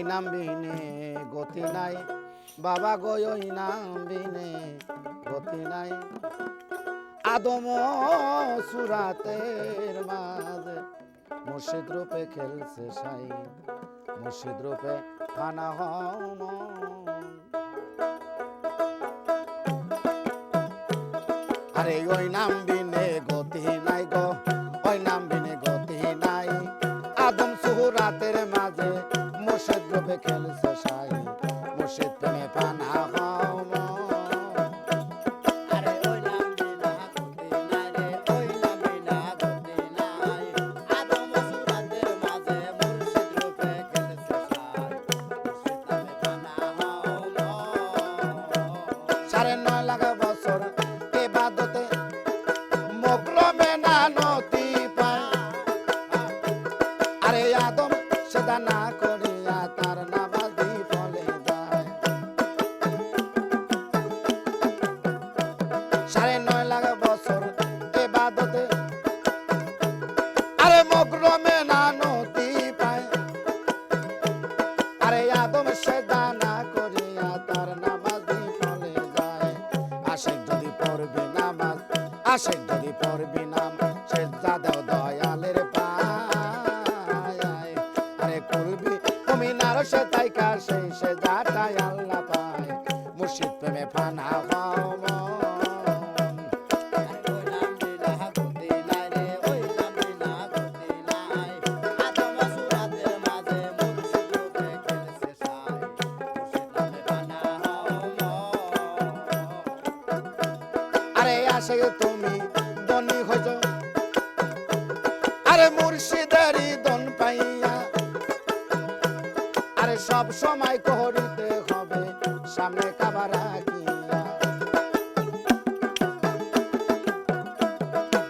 নাম বিনে গতি নাই বাবা গো ওই নাম বিনে গতি নাই আদম সুরাতের মাঝে মুর্শিদ রূপে খেলছে সাই মুর্শিদ রূপে ফানা হম আরে ওই নাম বিনে গতি নাই গো ওই নাম বিনে গতি নাই আদম সুরাতের মাঝে মুর্শিদ রূপে খেলছে সাই মুর্শিদ প্রেমে ফানা হম সাড়ে 9 লাখ বছর ইবাদতে মকরমে না নতি পায় আরে আদম সেদা না করিয়া তার নামাজি ফলে যায় সাড়ে 9 লাখ বছর ইবাদতে আরে মকরমে না নতি পায় আরে আদম সেদা না করিয়া তার নামাজি ফলে যায় আশিক যদি পড়বি নামাজ আশিক যদি পড়বি নামাজ সে দাদাও দয়ালের পায় আরে করবি তুমি নার সে তাইকা সেই সে যাটাই আল্লাহ পায় মুর্শিদ প্রেমে ফানা হও আরে আসে তুমি দনি হইজ আরে মুর্শিদেরই দন পাইয়া আরে সব সময় করিতে হবে সামনে কাবা রাখিয়া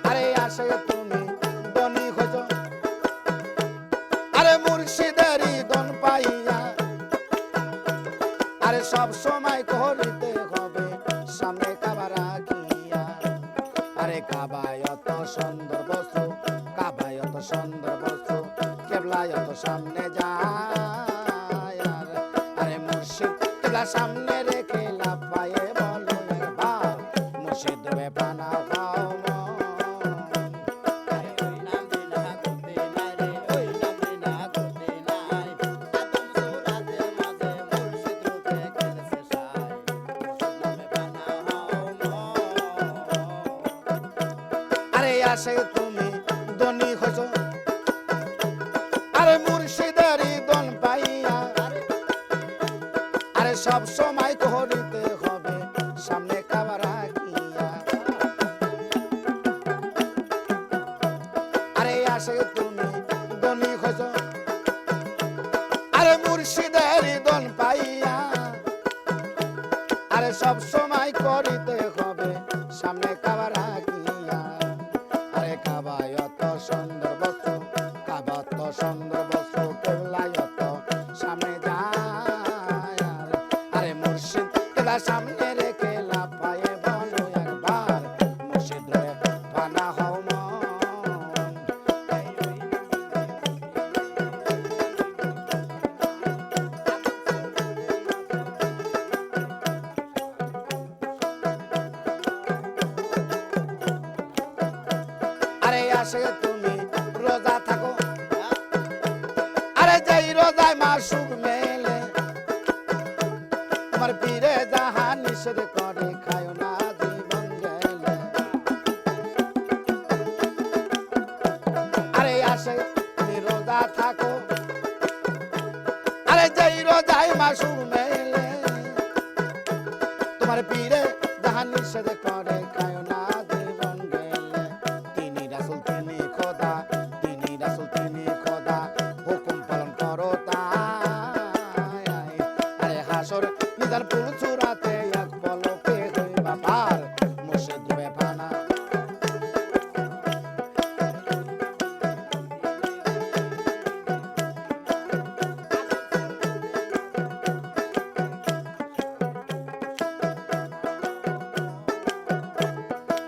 আরে আসে তুমি দনি হইজ আরে মুর্শিদেরই দন পাইয়া আরে সব সময় করিতে হবে সামনে কাবা রাখিয়া আরে কাবায় অত সুন্দর বস্তু কাবায় অত সুন্দর বস্তু কেবলায় অত সামনে যায় আরে মুর্শিদ কেবলা সামনে রেখে লাফায়ে বলো একবার মুর্শিদ রে পানা পাও আরে আসে তুমি দনি হইছ আরে মুর্শিদেরই দন পাইয়া আরে সব সময় করিতে হবে সামনে কাবা রাখিয়া আরে আসে তুমি দনি হইছ আরে মুর্শিদেরই দন পাইয়া আরে সব সময় করিতে হবে সামনে কাবা রাখিয়া আরে কাবায় অত সুন্দর বস্তু কাবা অত সুন্দর বস্তু কেবলায় অত সামনে যায় আরে মুর্শিদ কেবলা সামনে রেখে লাফায়ে বলো একবার মুর্শিদ রে ফানা হও আরে আসে তুমি রোজা থাকো আরে যেই রোজায় মাসুক মেলে তোমার পীরে যাহা নিষেধ করে খায় না জীবন গেলে আরে আসে তুমি রোজা থাকো আরে যেই রোজায় মাসুক মেলে তোমার পীরে যাহা নিষেধ করে খায় না জীবন গেলে তিনি রাসূল তিনি খোদা তিনি রাসূল তিনি খোদা হুকুম পালন করো তাই আরে হাসর নিদান পুল সুরাতে এক পলকে হইবা পার মুর্শিদ রে ফানা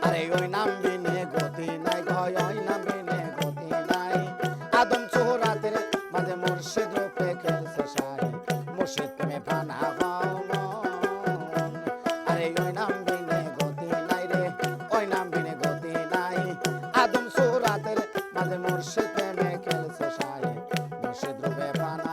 আরে ওই নাম বিনে গতি নাই গয় ওই নাম বিনে গতি নাই আদম সুরাতের মাঝে মুর্শিদ রূপে খেলছে সাই ওই নাম বিনে গতি নাই রে, ওই নাম বিনে গতি নাই। আদম সুরাতের মাঝে মুর্শিদ প্রেমে খেলছে সাহে, মুর্শিদ রূপে পানা